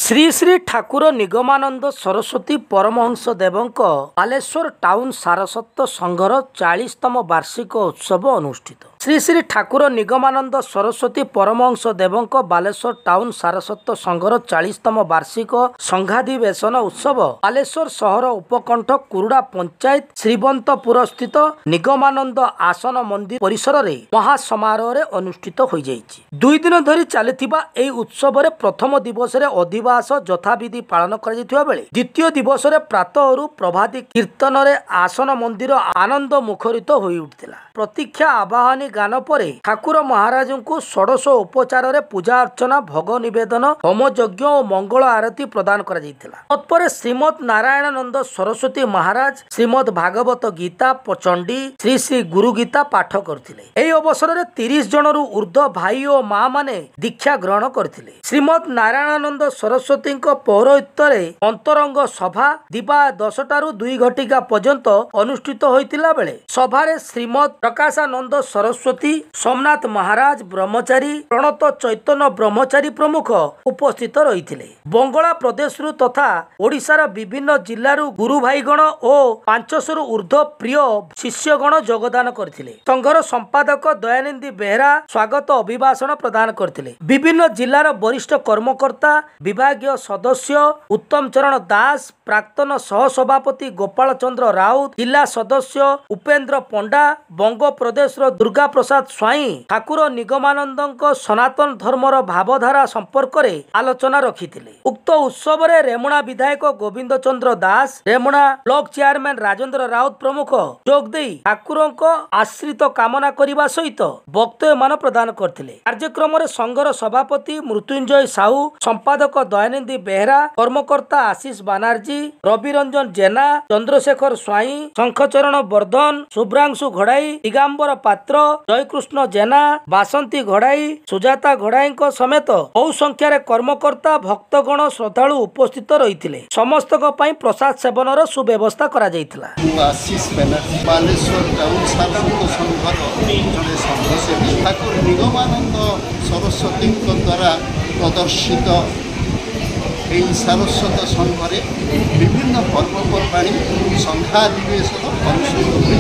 Shri Shri Thakur Nigamanand Saraswati Paramhans देवंक Baleshwar town Saraswat संघर 40तम वार्षिक उत्सव अनुष्ठित। Shri Shri Thakur Nigamanand Saraswati Paramhans देवंक Baleshwar town Saraswat संघर 40तम वार्षिक संघाधिवेशन उत्सव बालेश्वर सहर उपकंठ कुरुड़ा पंचायत श्रीवंतपुर स्थित निगमानंद आसन मंदिर परिसर में महासमारोह अनुष्ठित हो जाइछि। 2 दिन धरी चलिथिबा एही उत्सव रे प्रथम दिवस रे अधिवास यथाविधि पालन कर बेले द्वितीय दिवस रे प्रातः प्रभाती कीर्तन रे आसन मंदिर आनंद मुखरित हो उठिला। प्रतीक्षा आवाहनी गान परे ठाकुर महाराज को षोडश उपचार रे पूजा अर्चना भोग निवेदन होम यज्ञ और मंगल आरती प्रदान कर तत्पर श्रीमद नारायणानंद सरस्वती महाराज श्रीमद भागवत गीता चंडी श्री श्री गुरु गीता पाठ करथिले। एही अवसर रे 30 जनरू ऊर्ध्व भाई और मां माने दीक्षा ग्रहण करथिले। श्रीमद नारायणानंद सरस्वती पौरोहित्य अंतरंग सभा दिबा 10टारू 2 घटिका पर्यंत अनुष्ठित होइतिला बेले सभारे श्रीमद प्रकाशानंद सरस्वती सोमनाथ महाराज ब्रह्मचारी प्रणत चैतन्य ब्रह्मचारी प्रमुख उपस्थित रहिथिले। बंगला प्रदेश तथा ओडिशार विभिन्न जिल्लारू गुरु भाईगण और 500 ऊर्ध्व प्रिय शिष्यगण योगदान करथिले। संघर संपादक दयानंदी बेहरा स्वागत अभिभाषण प्रदान करथिले। विभिन्न जिल्लार वरिष्ठ कर्मकर्ता विभागीय सदस्य उत्तम चरण दास प्राक्तन सहसभापति गोपाल चंद्र राउत जिला सदस्य उपेन्द्र पंडा बंग प्रदेश दुर्गा प्रसाद स्वाई ठाकुर निगमानंद सनातन धर्मर भावधारा संपर्क में आलोचना रखिथिले। उक्त उत्सव रे रेमुणा विधायक गोविंद चंद्र दास रेमुणा ब्लॉक चेयरमैन राजेंद्र राउत प्रमुख जोगदेई ठाकुर आश्रित कामना करने सहित वक्तव्य मान प्रदान करथिले। कार्यक्रम रे संघर सभापति मृत्युंजय साहू संपादक दयानंदी बेहरा कर्मकर्ता आशीष बानार्जी रवि रंजन जेना चंद्रशेखर स्वाई शंखचरण वर्धन शुभ्रांशु घड़ाई दिगंबर पात्र जयकृष्ण जेना बासंती घड़ाई सुजाता घड़ाई समेत बहु संख्यार कर्मकर्ता भक्तगण श्रद्धालु उपस्थित रही समस्त प्रसाद सेवन सुव्यवस्था करा जायतिला। आशीष बानार्जी बालेश्वर टाउन सारस्वत संघर जड़े सदस्य ठाकुर निगमानंद सरस्वती द्वारा प्रदर्शित यही सारस्वत संघरे विभिन्न पर्वपर्वाणी संघाधिवेशन अनुष्ठित हुए।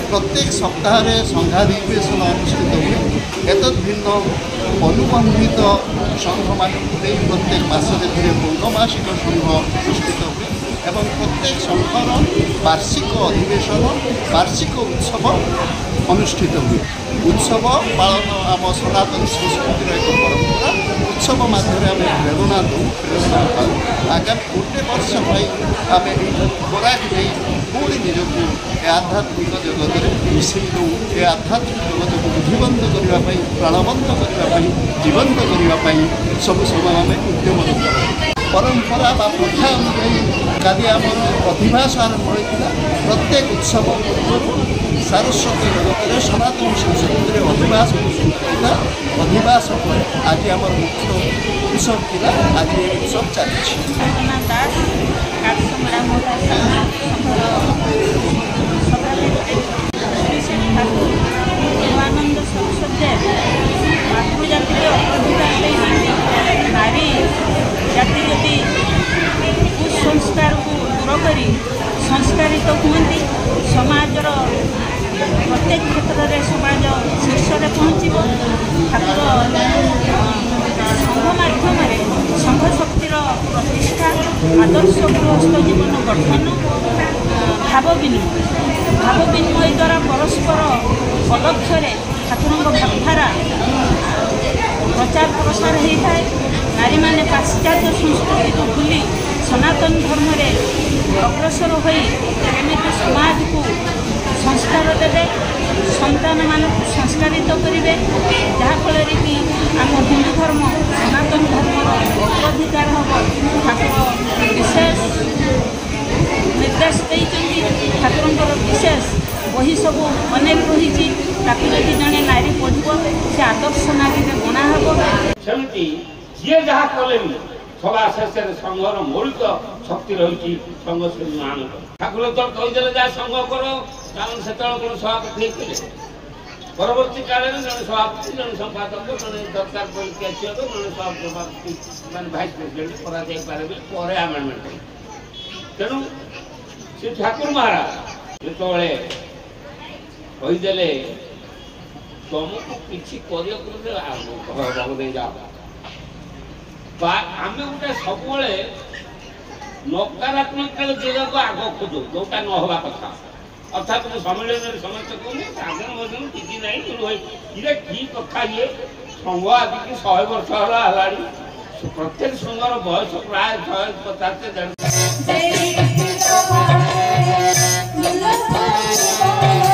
प्रत्येक सप्ताह संघाधिवेशन अनुष्ठित हुए। एतद् भिन्न अनुबंधित संघ मानक प्रत्येक मासरे पूर्णमासिक संघ अनुष्ठित हुए एवं प्रत्येक संघर वार्षिक अधिवेशन वार्षिक उत्सव अनुष्ठित हुए। उत्सव पालन आम सनातन संस्कृतिर एक परंपरा। उत्सव माध्यम आम प्रेरणा दूँ प्रेरणा पाऊ आगामी 1 वर्ष आम खोराक नहीं पुणी निजक आध्यात्मिक जगत में मिसई दूँ। ये आध्यात्मिक जगत को बुद्धिबंध करने प्राणबंध करने जीवंत करने सब समय आम उद्यम परंपरा बा प्रथा अनुयायी काली आम अधिवास आरंभ होता। प्रत्येक उत्सव सारस्वती जगत में सनातन संस्कृति अधिवास होता। अधिवास पर आज आम मुख्य उत्सव था। आज ये उत्सव चली निगमानंद सरस्वती मातृजाति अधिकार नारी जाति यदि कुसंस्कार को दूर कर संस्कारित हुए समाजर प्रत्येक क्षेत्र में समाज शीर्ष में पहुँचब। ठाकुर संघ माध्यम संघ शक्तिर प्रतिष्ठा आदर्श गृहस्थ जीवन गठन भाव विनिमय द्वारा परस्पर अलक्ष्य ठाकुर भावधारा प्रचार प्रसार होता है। नारी माने पाश्चात्य संस्कृति को भूली सनातन धर्म में अग्रसर होमी समाज को संस्कार देवे संतान मान संस्कारित करेंगे जहाँफल कि आम हिंदू धर्म सनातन धर्म अग्राधिकार हम ठाकुर विशेष निर्देश देती। ठाकुर विशेष वही सब अनेक रही जदि जड़े नारी पढ़ से आदर्श नारी में गणा हम ये जहाँ कले सभा शेष संघर मौलिक शक्ति रही संघ मान ठाकुर तो कहीदे जहाँ संघ कर कारण से कौन सभापति परवर्ती काल में जन सभापति जन संपादक जन दरकार कैशियर जन सभापति मान भाइस प्रेसिडेंट करा पारे पर आमेंडमेंट तेणु श्री ठाकुर महाराज जो कहीदे तुमको किसी कर जाओ आम गोटे सब नकारात्मक जिला को आग खोजु जोटा न हवा कथा अर्थात सम्मेलन समस्त कहूँ किसी ना ये कि कथा ये संघ आज की 100 वर्ष है प्रत्येक संघर बयस प्राय 150 से 150